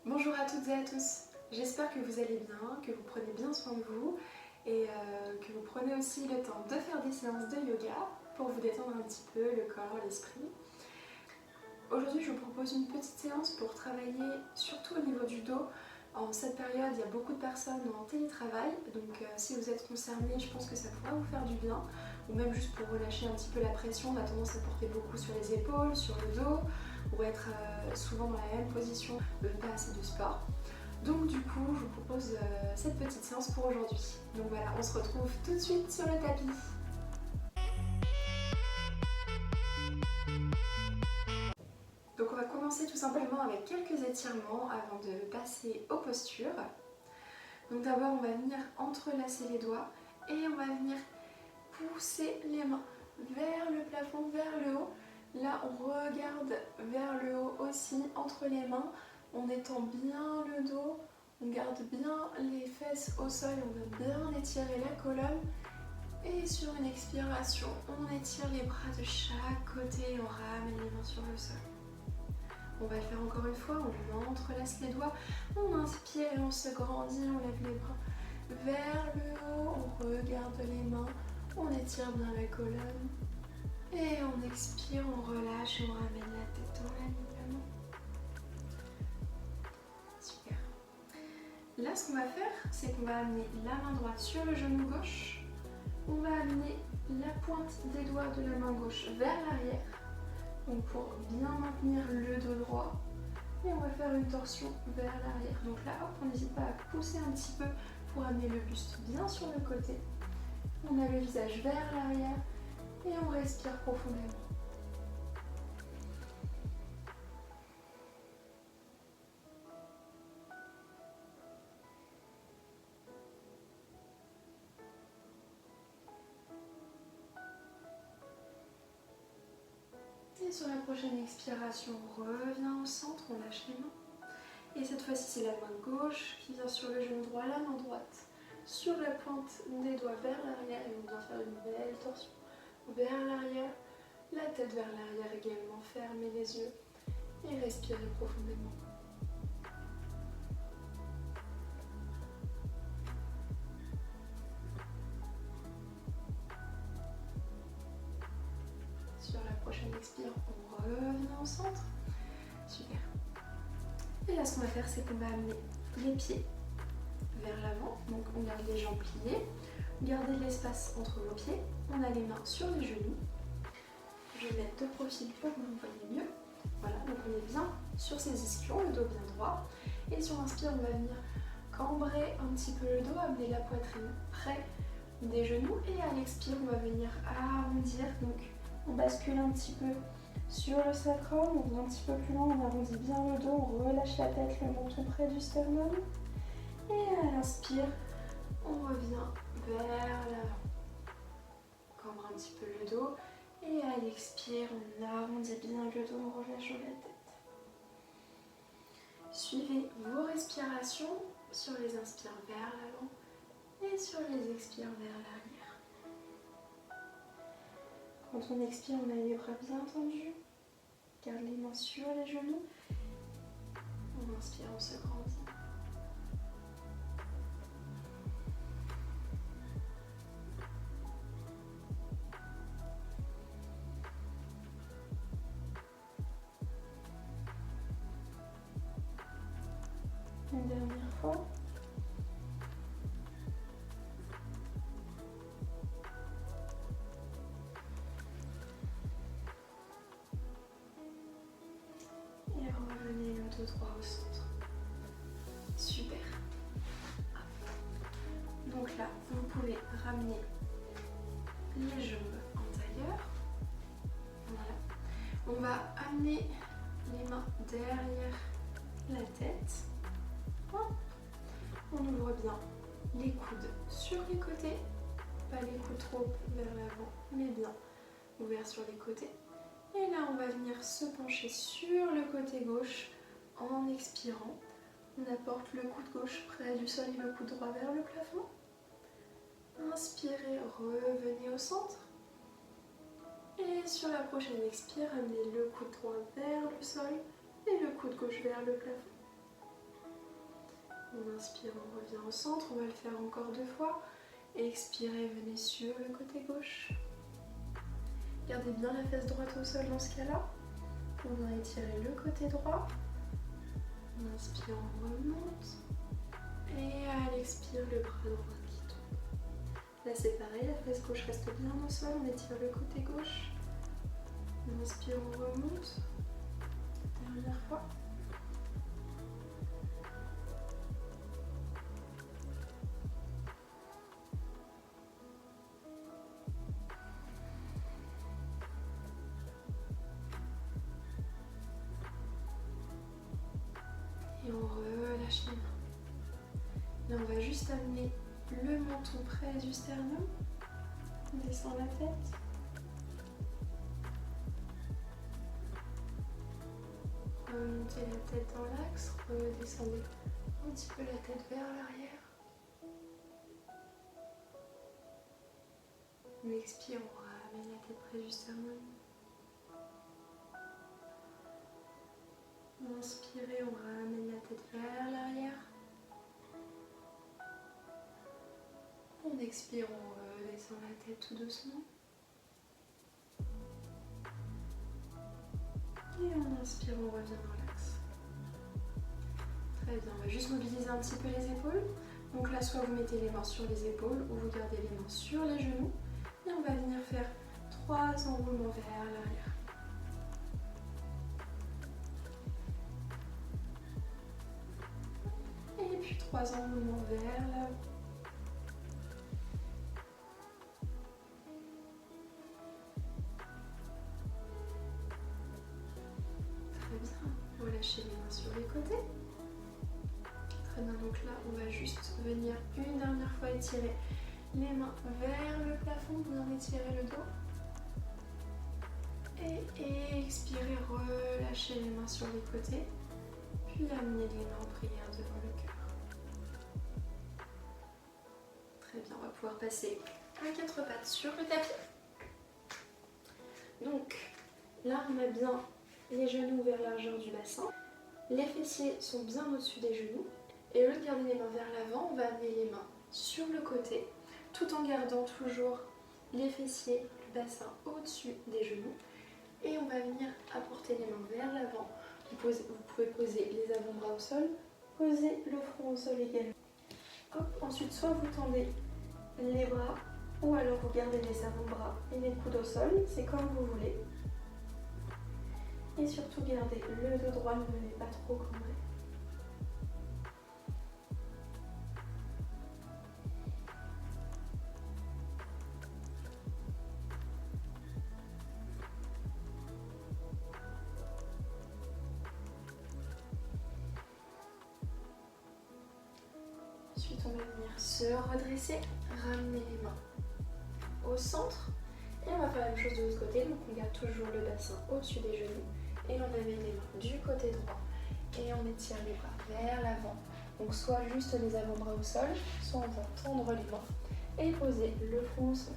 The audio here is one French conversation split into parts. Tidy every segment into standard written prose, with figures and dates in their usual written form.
Bonjour à toutes et à tous, j'espère que vous allez bien, que vous prenez bien soin de vous et que vous prenez aussi le temps de faire des séances de yoga pour vous détendre un petit peu le corps, l'esprit. Aujourd'hui je vous propose une petite séance pour travailler surtout au niveau du dos. En cette période il y a beaucoup de personnes en télétravail, donc si vous êtes concernés je pense que ça pourra vous faire du bien, ou même juste pour relâcher un petit peu la pression. On a tendance à porter beaucoup sur les épaules, sur le dos, ou être souvent dans la même position, pas assez de sport. Donc du coup, je vous propose cette petite séance pour aujourd'hui. Donc voilà, on se retrouve tout de suite sur le tapis. Donc on va commencer tout simplement avec quelques étirements avant de passer aux postures. Donc d'abord, on va venir entrelacer les doigts et on va venir pousser les mains vers le plafond, vers le haut. Là, on regarde vers le haut aussi, entre les mains. On étend bien le dos, on garde bien les fesses au sol, on va bien étirer la colonne. Et sur une expiration, on étire les bras de chaque côté et on ramène les mains sur le sol. On va le faire encore une fois, on entrelace les doigts, on inspire et on se grandit, on lève les bras vers le haut, on regarde les mains, on étire bien la colonne. Et on expire, on relâche et on ramène la tête dans l'alignement. Super. Là, ce qu'on va faire, c'est qu'on va amener la main droite sur le genou gauche. On va amener la pointe des doigts de la main gauche vers l'arrière. Donc pour bien maintenir le dos droit. Et on va faire une torsion vers l'arrière. Donc là, hop, on n'hésite pas à pousser un petit peu pour amener le buste bien sur le côté. On a le visage vers l'arrière et on respire profondément. Et sur la prochaine expiration, on revient au centre, on lâche les mains. Et cette fois-ci, c'est la main gauche qui vient sur le genou droit, la main droite sur la pointe des doigts vers l'arrière. Et on vient faire une belle torsion vers l'arrière, la tête vers l'arrière également. Fermez les yeux et respirez profondément. Sur la prochaine expire, on revient au centre. Super. Et là, ce qu'on va faire, c'est qu'on va amener les pieds vers l'avant. Donc, on garde les jambes pliées. Gardez l'espace entre vos pieds. On a les mains sur les genoux. Je vais mettre de profil pour que vous me voyez mieux. Voilà, donc on est bien sur ses ischions, le dos bien droit. Et sur l'inspire, on va venir cambrer un petit peu le dos, amener la poitrine près des genoux. Et à l'expire, on va venir arrondir. Donc, on bascule un petit peu sur le sacrum, on va un petit peu plus loin, on arrondit bien le dos, on relâche la tête, le menton près du sternum. Et à l'inspire, on revient vers l'avant. Cambre un petit peu le dos. Et à l'expire, on arrondit bien le dos en relâchant la tête. Suivez vos respirations sur les inspires vers l'avant et sur les expires vers l'arrière. Quand on expire, on a les bras bien tendus. Garde les mains sur les genoux. On inspire, on se grandit. Une dernière fois. Et revenez le dos droit au centre. Super. Donc là, vous pouvez ramener les jambes en tailleur. Voilà. On va amener les mains derrière la tête. On ouvre bien les coudes sur les côtés. Pas les coudes trop vers l'avant, mais bien ouverts sur les côtés. Et là, on va venir se pencher sur le côté gauche en expirant. On apporte le coude gauche près du sol et le coude droit vers le plafond. Inspirez, revenez au centre. Et sur la prochaine expire, amenez le coude droit vers le sol et le coude gauche vers le plafond. inspire, on revient au centre. On va le faire encore 2 fois. Expirez, venez sur le côté gauche. Gardez bien la fesse droite au sol dans ce cas-là. On va étirer le côté droit. On inspire, on remonte. Et à l'expire, le bras droit qui tombe. Là c'est pareil, la fesse gauche reste bien au sol. On étire le côté gauche. On inspire, on remonte. Dernière fois. Et on relâche les mains. Là, on va juste amener le menton près du sternum. On descend la tête. Remontez la tête dans l'axe. Redescendez un petit peu la tête vers l'arrière. On expire, on ramène la tête près du sternum. Inspirez, on ramène la tête vers l'arrière. On expire, on redescend la tête tout doucement. Et on inspire, on revient dans l'axe. Très bien, on va juste mobiliser un petit peu les épaules. Donc là, soit vous mettez les mains sur les épaules ou vous gardez les mains sur les genoux. Et on va venir faire 3 enroulements vers l'arrière. Et puis 3 enroulements vers l'avant. Très bien, relâchez les mains sur les côtés. Très bien, donc là on va juste venir une dernière fois étirer les mains vers le plafond, bien étirer le dos. Et expirez, relâchez les mains sur les côtés. Puis amenez les mains en prière devant le cœur. Très bien, on va pouvoir passer à 4 pattes sur le tapis. Donc là on a bien les genoux vers la largeur du bassin. Les fessiers sont bien au-dessus des genoux. Et au lieu de garder les mains vers l'avant, on va amener les mains sur le côté, tout en gardant toujours les fessiers, le bassin au-dessus des genoux. Et on va venir apporter les mains vers l'avant. Vous pouvez poser les avant-bras au sol, poser le front au sol également. Hop, ensuite, soit vous tendez les bras, ou alors vous gardez les avant-bras et les coudes au sol, c'est comme vous voulez. Et surtout, gardez le dos droit, ne venez pas trop cambrer. Ensuite, on va venir se redresser, ramener les mains au centre. Et on va faire la même chose de l'autre côté. Donc, on garde toujours le bassin au-dessus des genoux. Et on amène les mains du côté droit. Et on étire les bras vers l'avant. Donc, soit juste les avant-bras au sol, soit on va tendre les mains et poser le front au sol.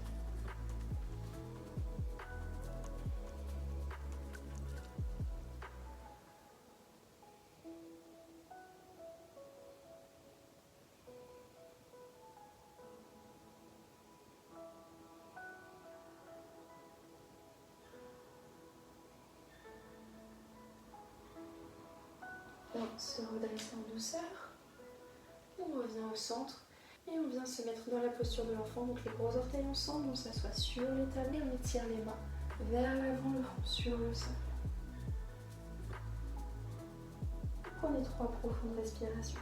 On se redresse en douceur. On revient au centre. Et on vient se mettre dans la posture de l'enfant, donc les gros orteils ensemble, on s'assoit sur les tables et on étire les mains vers l'avant, le front sur le sol. Prenez 3 profondes respirations.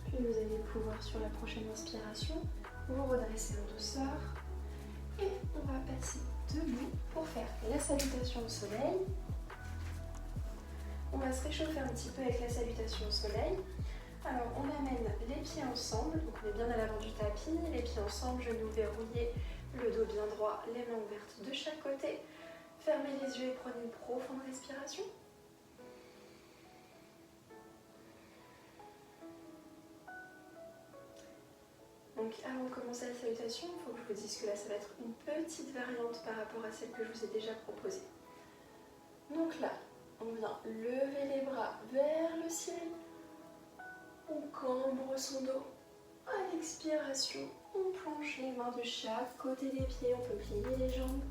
Puis vous allez pouvoir, sur la prochaine inspiration, vous redresser en douceur. Et on va passer debout pour faire la salutation au soleil. On va se réchauffer un petit peu avec la salutation au soleil. Alors on amène les pieds ensemble, donc on est bien à l'avant du tapis, les pieds ensemble, genoux verrouillés, le dos bien droit, les mains ouvertes de chaque côté. Fermez les yeux et prenez une profonde respiration. Donc avant de commencer la salutation, il faut que je vous dise que là ça va être une petite variante par rapport à celle que je vous ai déjà proposée. Donc là, on vient lever les bras vers le ciel. On cambre son dos. À l'expiration, on plonge les mains de chaque côté des pieds, on peut plier les jambes.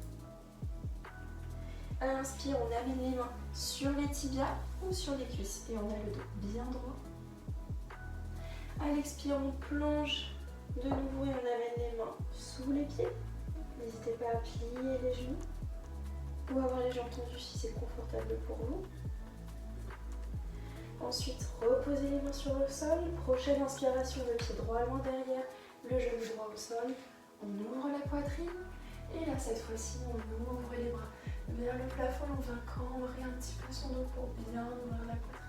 À l'inspire, on amène les mains sur les tibias ou sur les cuisses et on a le dos bien droit. À l'expire, on plonge de nouveau et on amène les mains sous les pieds. N'hésitez pas à plier les genoux ou avoir les jambes tendues si c'est confortable pour vous. Ensuite, reposez les mains sur le sol. Prochaine inspiration, le pied droit loin derrière, le genou droit au sol. On ouvre la poitrine. Et là, cette fois-ci, on ouvre les bras vers le plafond. On vient cambrer un petit peu son dos pour bien ouvrir la poitrine.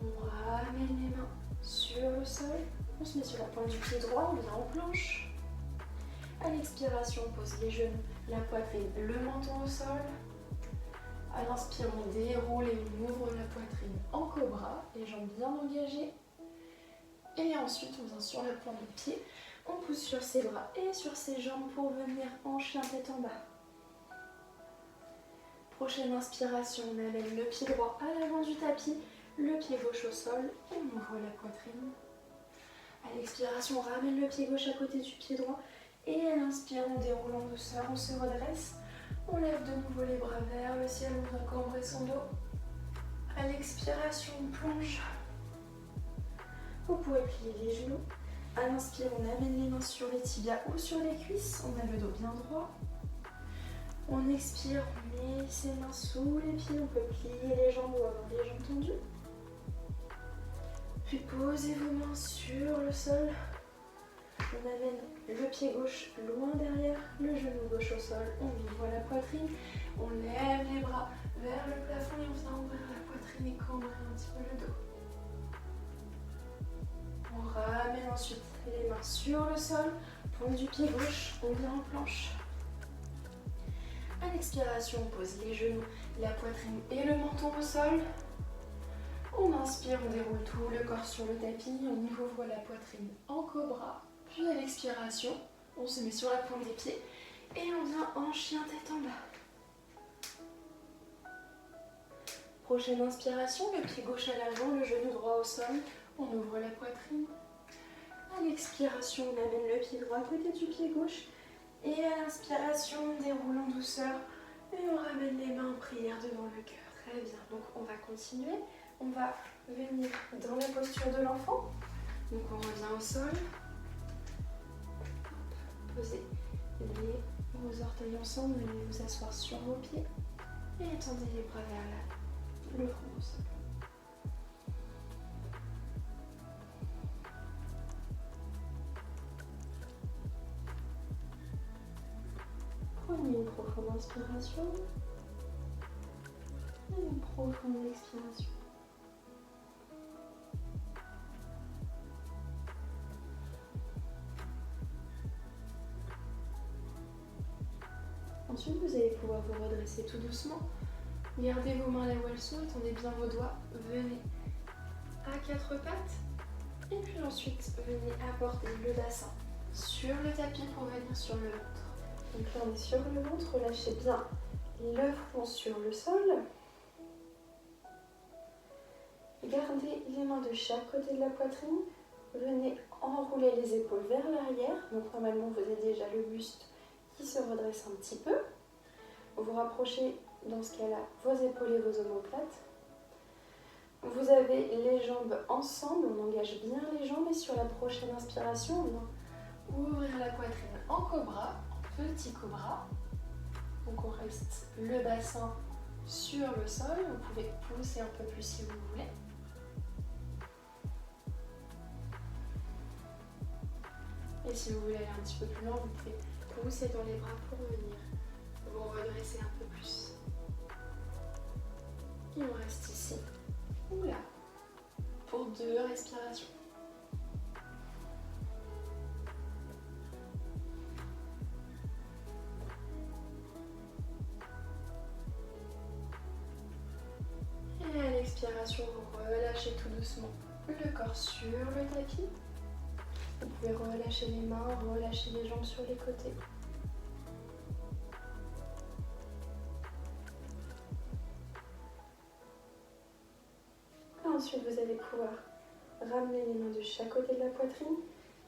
On ramène les mains sur le sol. On se met sur la pointe du pied droit. On vient en planche. À l'expiration, on pose les genoux, la poitrine, le menton au sol. À l'inspire, on déroule et on ouvre la poitrine en cobra, les jambes bien engagées. Et ensuite, on vient sur la pointe du pied, on pousse sur ses bras et sur ses jambes pour venir en chien tête en bas. Prochaine inspiration, on amène le pied droit à l'avant du tapis, le pied gauche au sol, on ouvre la poitrine. À l'expiration, on ramène le pied gauche à côté du pied droit et à l'inspire, on déroule en douceur, on se redresse. On lève de nouveau les bras vers le ciel, on vient cambrer son dos. À l'expiration, on plonge. Vous pouvez plier les genoux. À l'inspire, on amène les mains sur les tibias ou sur les cuisses. On a le dos bien droit. On expire, on met ses mains sous les pieds. On peut plier les jambes ou avoir les jambes tendues. Puis posez vos mains sur le sol. On amène le pied gauche loin derrière, le genou gauche au sol, on ouvre la poitrine, on lève les bras vers le plafond et on vient ouvrir la poitrine et cambrer un petit peu le dos. On ramène ensuite les mains sur le sol, pointe du pied gauche, on vient en planche. À l'expiration, on pose les genoux, la poitrine et le menton au sol. On inspire, on déroule tout le corps sur le tapis, on ouvre la poitrine en cobra. Puis à l'expiration, on se met sur la pointe des pieds et on vient en chien tête en bas. Prochaine inspiration, le pied gauche à l'avant, le genou droit au sol, on ouvre la poitrine. À l'expiration, on amène le pied droit à côté du pied gauche et à l'inspiration, on déroule en douceur et on ramène les mains en prière devant le cœur. Très bien, donc on va continuer. On va venir dans la posture de l'enfant. Donc on revient au sol. Posez vos orteils ensemble, venez vous asseoir sur vos pieds et étendez les bras vers le front au sol. Prenez une profonde inspiration et une profonde expiration. Ensuite, vous allez pouvoir vous redresser tout doucement. Gardez vos mains là où elles sont, étendez bien vos doigts. Venez à quatre pattes. Et puis ensuite, venez apporter le bassin sur le tapis pour venir sur le ventre. Donc là, on est sur le ventre. Relâchez bien le front sur le sol. Gardez les mains de chaque côté de la poitrine. Venez enrouler les épaules vers l'arrière. Donc normalement, vous avez déjà le buste qui se redresse un petit peu. Vous rapprochez dans ce cas-là vos épaules et vos omoplates. Vous avez les jambes ensemble, on engage bien les jambes et sur la prochaine inspiration, on va ouvrir la poitrine en cobra, en petit cobra. Donc on reste le bassin sur le sol, vous pouvez pousser un peu plus si vous voulez. Et si vous voulez aller un petit peu plus loin, vous pouvez pousser dans les bras pour venir vous redresser un peu plus. Et on reste ici ou là pour 2 respirations. expiration, vous relâchez tout doucement le corps sur le tapis. Vous pouvez relâcher les mains, relâcher les jambes sur les côtés. Et ensuite, vous allez pouvoir ramener les mains de chaque côté de la poitrine.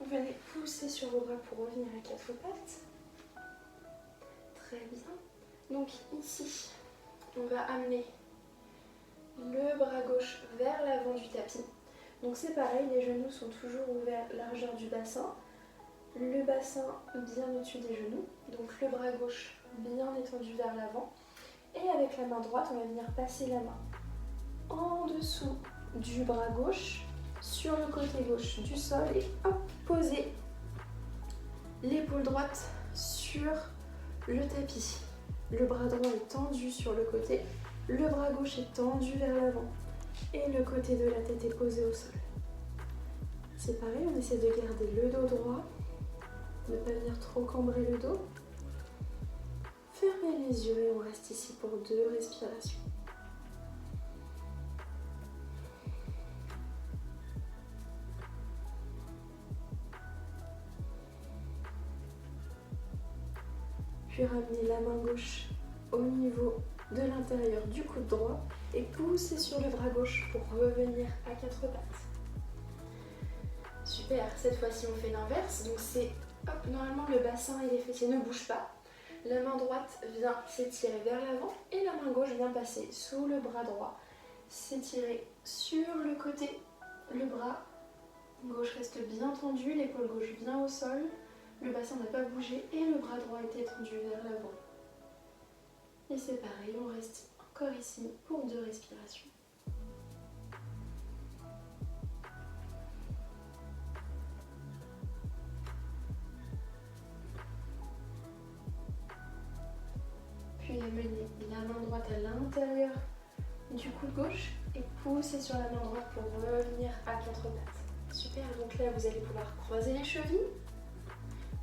Vous allez pousser sur vos bras pour revenir à quatre pattes. Très bien. Donc ici, on va amener le bras gauche vers l'avant du tapis. Donc c'est pareil, les genoux sont toujours ouverts largeur du bassin. Le bassin bien au-dessus des genoux. Donc le bras gauche bien étendu vers l'avant. Et avec la main droite, on va venir passer la main en dessous du bras gauche, sur le côté gauche du sol et hop, poser l'épaule droite sur le tapis. Le bras droit est tendu sur le côté, le bras gauche est tendu vers l'avant et le côté de la tête est posé au sol. C'est pareil, on essaie de garder le dos droit, ne pas venir trop cambrer le dos. Fermez les yeux et on reste ici pour 2 respirations. Puis ramenez la main gauche au niveau de l'intérieur du coude droit et poussez sur le bras gauche pour revenir à 4 pattes. Super, cette fois-ci on fait l'inverse, donc c'est hop, normalement le bassin et les fessiers ne bougent pas. La main droite vient s'étirer vers l'avant et la main gauche vient passer sous le bras droit, s'étirer sur le côté. Le bras gauche reste bien tendu, l'épaule gauche vient au sol. Le bassin n'a pas bougé et le bras droit est étendu vers l'avant. Et c'est pareil, on reste encore ici pour 2 respirations. Puis amenez la main droite à l'intérieur du coude gauche et poussez sur la main droite pour revenir à 4 pattes. Super, donc là vous allez pouvoir croiser les chevilles,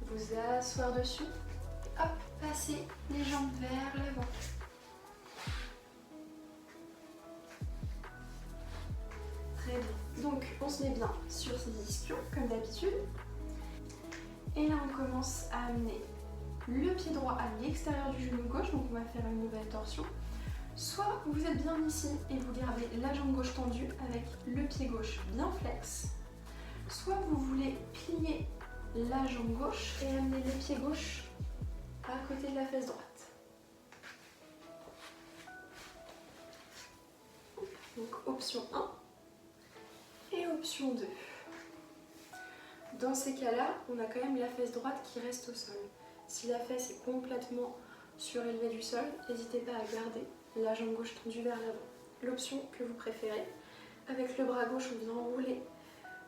vous asseoir dessus, et hop, passer les jambes vers l'avant. Très bien. Donc on se met bien sur ces ischions comme d'habitude. Et là on commence à amener le pied droit à l'extérieur du genou gauche, donc on va faire une nouvelle torsion. Soit vous êtes bien ici et vous gardez la jambe gauche tendue avec le pied gauche bien flex. Soit vous voulez plier la jambe gauche et amener le pied gauche à côté de la fesse droite. Donc option 1 et option 2. Dans ces cas-là, on a quand même la fesse droite qui reste au sol. Si la fesse est complètement surélevée du sol, n'hésitez pas à garder la jambe gauche tendue vers l'avant. L'option que vous préférez, avec le bras gauche, on vient enrouler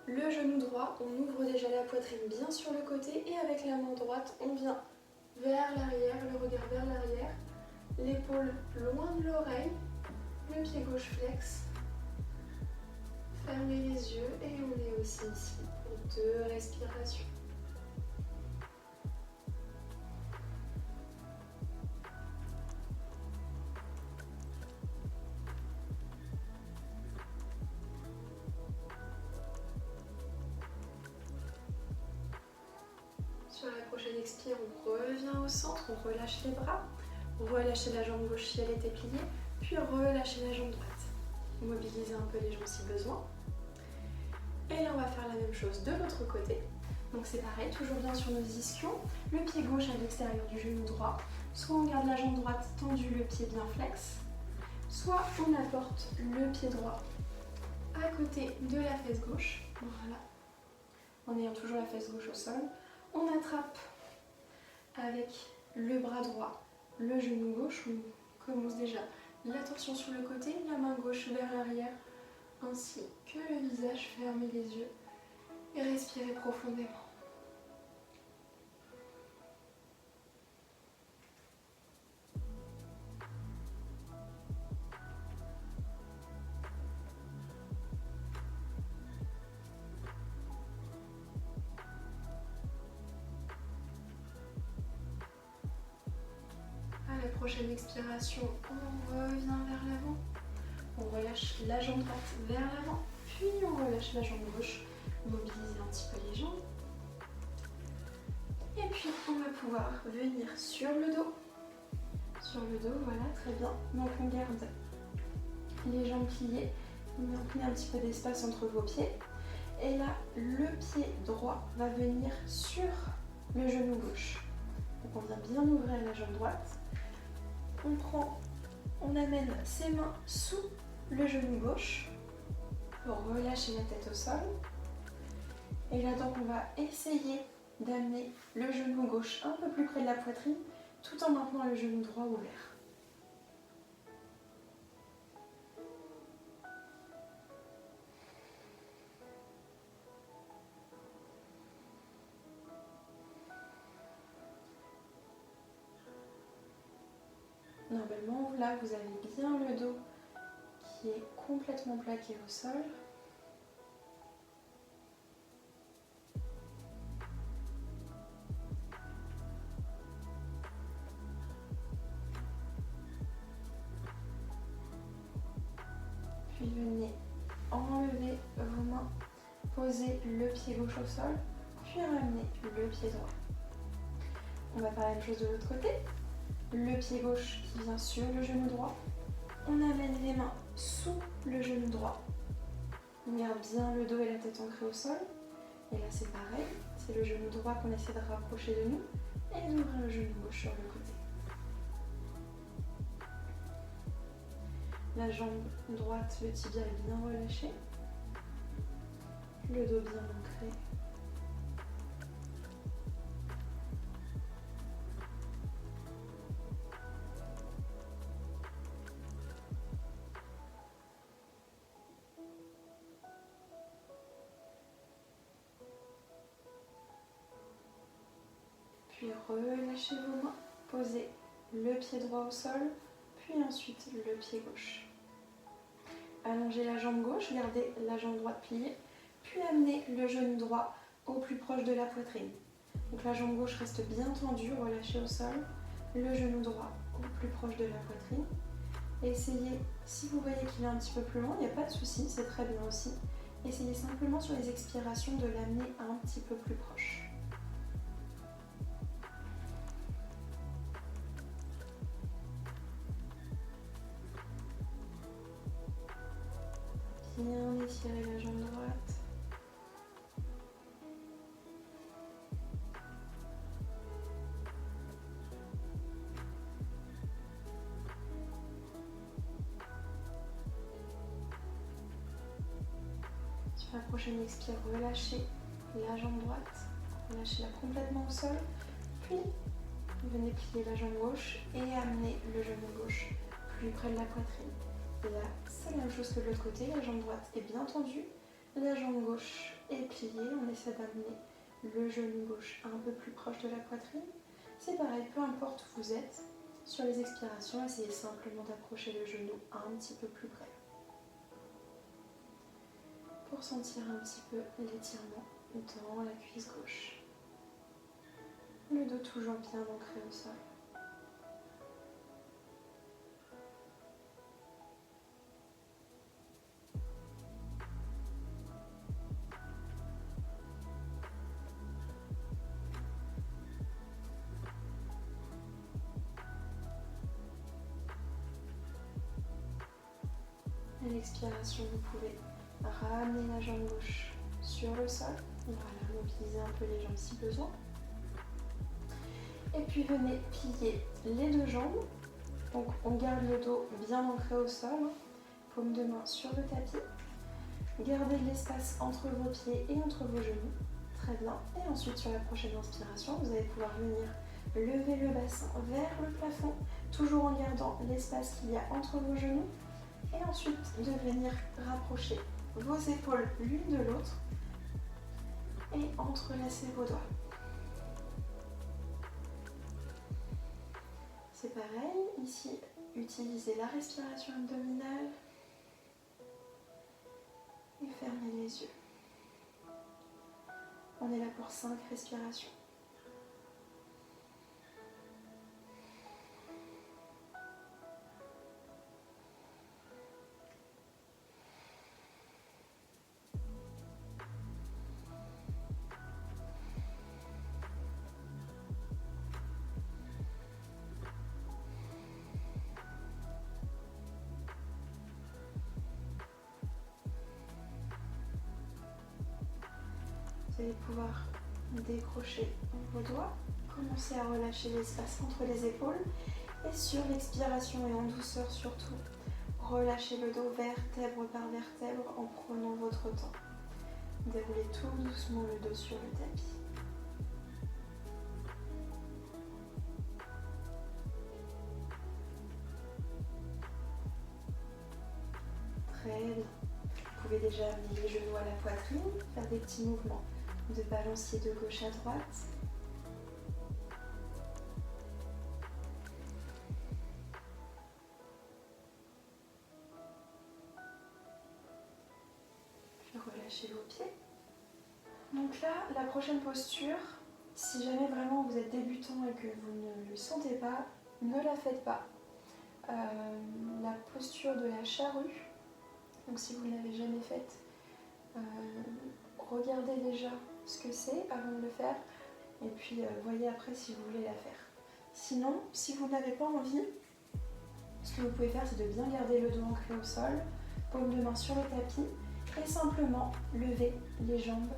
le genou droit, on ouvre déjà la poitrine bien sur le côté et avec la main droite, on vient vers l'arrière, le regard vers l'arrière, l'épaule loin de l'oreille, le pied gauche flex. Fermez les yeux et on est aussi ici pour 2 respirations. Sur la prochaine expire, on revient au centre, on relâche les bras, relâchez la jambe gauche si elle était pliée, puis relâchez la jambe droite. Mobilisez un peu les jambes si besoin. Et là, on va faire la même chose de l'autre côté. Donc c'est pareil, toujours bien sur nos ischions, le pied gauche à l'extérieur du genou droit, soit on garde la jambe droite tendue, le pied bien flex, soit on apporte le pied droit à côté de la fesse gauche, voilà, en ayant toujours la fesse gauche au sol. On attrape avec le bras droit le genou gauche, on commence déjà la torsion sur le côté, la main gauche vers l'arrière, ainsi que le visage, fermez les yeux et respirez profondément. À la prochaine expiration, on revient vers l'avant. On relâche la jambe droite vers l'avant, puis on relâche la jambe gauche, mobiliser un petit peu les jambes. Et puis on va pouvoir venir sur le dos. Sur le dos, voilà, très bien. Donc on garde les jambes pliées, maintenez un petit peu d'espace entre vos pieds. Et là, le pied droit va venir sur le genou gauche. Donc on vient bien ouvrir la jambe droite. On amène ses mains sous le genou gauche pour relâcher la tête au sol. Et là donc on va essayer d'amener le genou gauche un peu plus près de la poitrine tout en maintenant le genou droit ouvert. Normalement, là, vous avez bien le dos qui est complètement plaqué au sol. Puis venez enlever vos mains, poser le pied gauche au sol, puis ramener le pied droit. On va faire la même chose de l'autre côté. Le pied gauche qui vient sur le genou droit. On amène les mains sous le genou droit. On garde bien le dos et la tête ancrés au sol. Et là c'est pareil, c'est le genou droit qu'on essaie de rapprocher de nous et d'ouvrir le genou gauche sur le côté. La jambe droite, le tibia est bien relâché. Le dos bien ancré. Puis relâchez vos mains, posez le pied droit au sol, puis ensuite le pied gauche. Allongez la jambe gauche, gardez la jambe droite pliée, puis amenez le genou droit au plus proche de la poitrine. Donc la jambe gauche reste bien tendue, relâchée au sol, le genou droit au plus proche de la poitrine. Essayez, si vous voyez qu'il est un petit peu plus loin, il n'y a pas de souci, c'est très bien aussi. Essayez simplement sur les expirations de l'amener un petit peu plus proche. Bien étirer la jambe droite. Sur la prochaine expire, relâchez la jambe droite, relâchez-la complètement au sol, puis venez plier la jambe gauche et amener le genou gauche plus près de la poitrine. Et là, c'est la même chose que de l'autre côté, la jambe droite est bien tendue, la jambe gauche est pliée, on essaie d'amener le genou gauche un peu plus proche de la poitrine. C'est pareil, peu importe où vous êtes, sur les expirations, essayez simplement d'approcher le genou un petit peu plus près. Pour sentir un petit peu l'étirement dans la cuisse gauche. Le dos toujours bien ancré au sol. À l'expiration, vous pouvez ramener la jambe gauche sur le sol. Voilà, mobiliser un peu les jambes si besoin. Et puis venez plier les deux jambes. Donc on garde le dos bien ancré au sol, paume de main sur le tapis. Gardez l'espace entre vos pieds et entre vos genoux. Très bien. Et ensuite sur la prochaine inspiration, vous allez pouvoir venir lever le bassin vers le plafond, toujours en gardant l'espace qu'il y a entre vos genoux. Et ensuite de venir rapprocher vos épaules l'une de l'autre et entrelacer vos doigts. C'est pareil, ici, utilisez la respiration abdominale et fermez les yeux. On est là pour 5 respirations. Vous allez pouvoir décrocher vos doigts, commencer à relâcher l'espace entre les épaules et sur l'expiration et en douceur surtout, relâchez le dos vertèbre par vertèbre en prenant votre temps. Déroulez tout doucement le dos sur le tapis. Très bien. Vous pouvez déjà amener les genoux à la poitrine, faire des petits mouvements de balancier de gauche à droite. Puis relâchez vos pieds. Donc là, la prochaine posture, si jamais vraiment vous êtes débutant et que vous ne le sentez pas, ne la faites pas. La posture de la charrue, donc si vous ne l'avez jamais faite, regardez déjà ce que c'est avant de le faire et puis voyez après si vous voulez la faire. Sinon, si vous n'avez pas envie, ce que vous pouvez faire, c'est de bien garder le dos ancré au sol, paume de main sur le tapis et simplement lever les jambes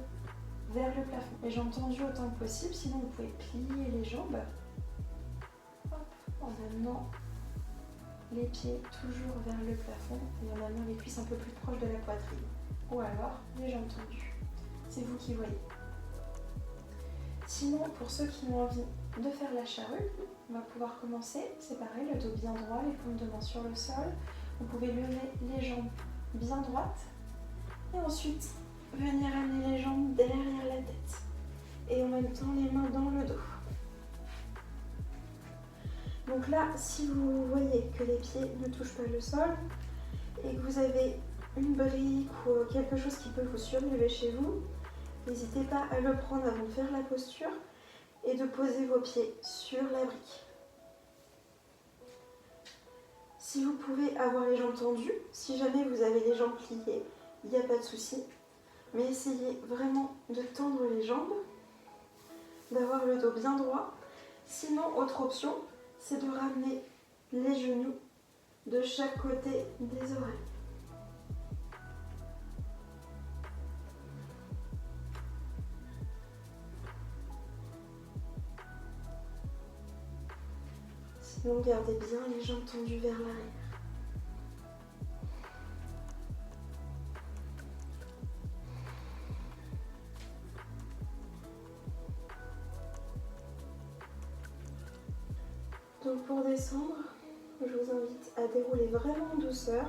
vers le plafond. Les jambes tendues autant que possible, sinon vous pouvez plier les jambes. Hop, en amenant les pieds toujours vers le plafond et en amenant les cuisses un peu plus proches de la poitrine. Ou alors les jambes tendues. C'est vous qui voyez. Sinon, pour ceux qui ont envie de faire la charrue, on va pouvoir commencer. C'est pareil, le dos bien droit, les paumes de main sur le sol. Vous pouvez lever les jambes bien droites et ensuite venir amener les jambes derrière la tête et en même temps les mains dans le dos. Donc là, si vous voyez que les pieds ne touchent pas le sol et que vous avez une brique ou quelque chose qui peut vous surlever chez vous, n'hésitez pas à le prendre avant de faire la posture et de poser vos pieds sur la brique. Si vous pouvez avoir les jambes tendues, si jamais vous avez les jambes pliées, il n'y a pas de souci. Mais essayez vraiment de tendre les jambes, d'avoir le dos bien droit. Sinon, autre option, c'est de ramener les genoux de chaque côté des oreilles. Sinon, gardez bien les jambes tendues vers l'arrière. Donc pour descendre, je vous invite à dérouler vraiment en douceur.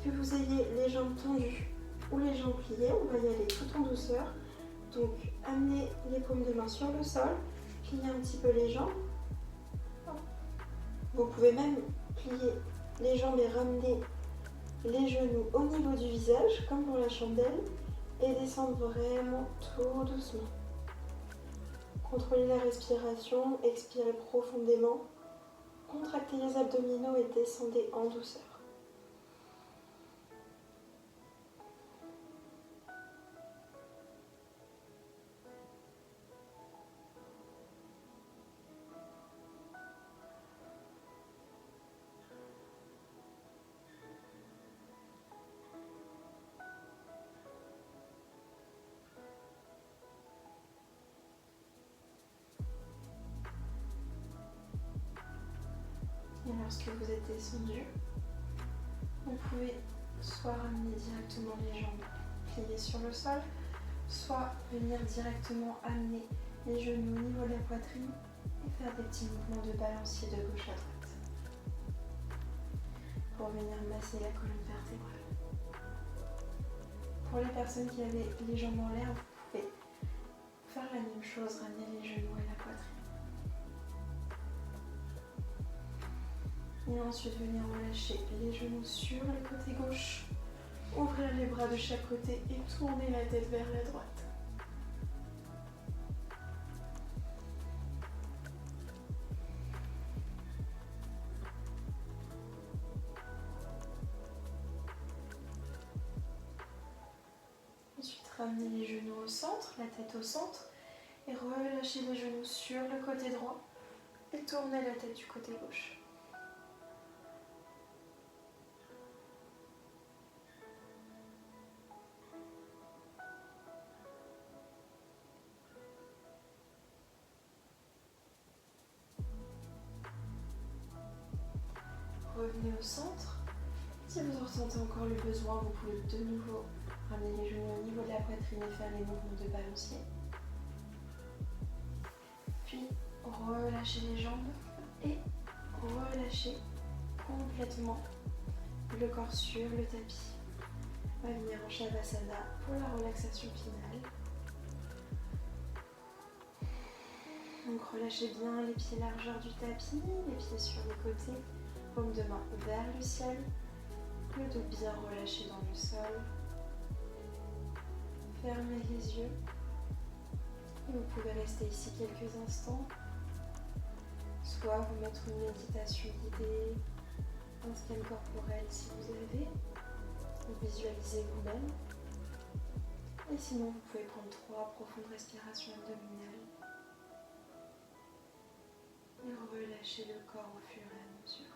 Que vous ayez les jambes tendues ou les jambes pliées, on va y aller tout en douceur. Donc amenez les paumes de main sur le sol, pliez un petit peu les jambes. Vous pouvez même plier les jambes et ramener les genoux au niveau du visage, comme pour la chandelle, et descendre vraiment tout doucement. Contrôlez la respiration, expirez profondément, contractez les abdominaux et descendez en douceur. Et lorsque vous êtes descendu, vous pouvez soit ramener directement les jambes pliées sur le sol, soit venir directement amener les genoux au niveau de la poitrine et faire des petits mouvements de balancier de gauche à droite pour venir masser la colonne vertébrale. Pour les personnes qui avaient les jambes en l'air, vous pouvez faire la même chose, ramener les genoux à la poitrine. Et ensuite venir relâcher les genoux sur le côté gauche, ouvrir les bras de chaque côté et tourner la tête vers la droite. Ensuite ramener les genoux au centre, la tête au centre et relâcher les genoux sur le côté droit et tourner la tête du côté gauche. revenez au centre. Si vous ressentez encore le besoin, vous pouvez de nouveau ramener les genoux au niveau de la poitrine et faire les mouvements de balancier. Puis relâchez les jambes et relâchez complètement le corps sur le tapis. On va venir en Shavasana pour la relaxation finale. Donc relâchez bien les pieds largeur du tapis, les pieds sur les côtés, paume de main vers le ciel, le dos bien relâché dans le sol. Fermez les yeux et vous pouvez rester ici quelques instants, soit vous mettre une méditation guidée, un scan corporel si vous avez, ou visualisez vous-même. Et sinon vous pouvez prendre 3 profondes respirations abdominales. Et relâchez le corps au fur et à mesure.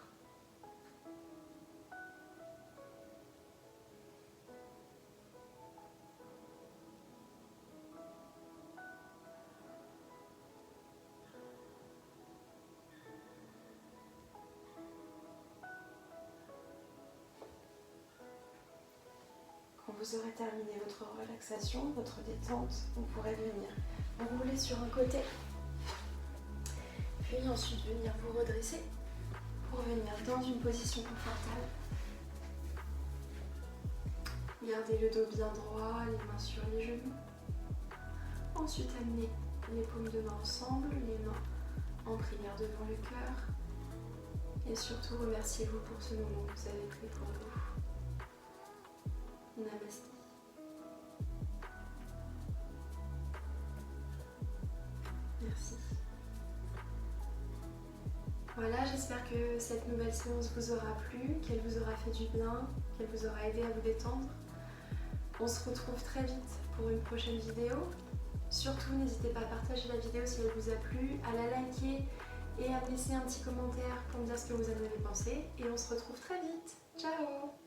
Quand vous aurez terminé votre relaxation, votre détente, vous pourrez venir vous rouler sur un côté. Puis ensuite venir vous redresser pour venir dans une position confortable. Gardez le dos bien droit, les mains sur les genoux. Ensuite amenez les paumes de main ensemble, les mains en prière devant le cœur. Et surtout remerciez-vous pour ce moment que vous avez pris pour vous. Namasté. Merci. Voilà, j'espère que cette nouvelle séance vous aura plu, qu'elle vous aura fait du bien, qu'elle vous aura aidé à vous détendre. On se retrouve très vite pour une prochaine vidéo. Surtout, n'hésitez pas à partager la vidéo si elle vous a plu, à la liker et à me laisser un petit commentaire pour me dire ce que vous en avez pensé. Et on se retrouve très vite. Ciao!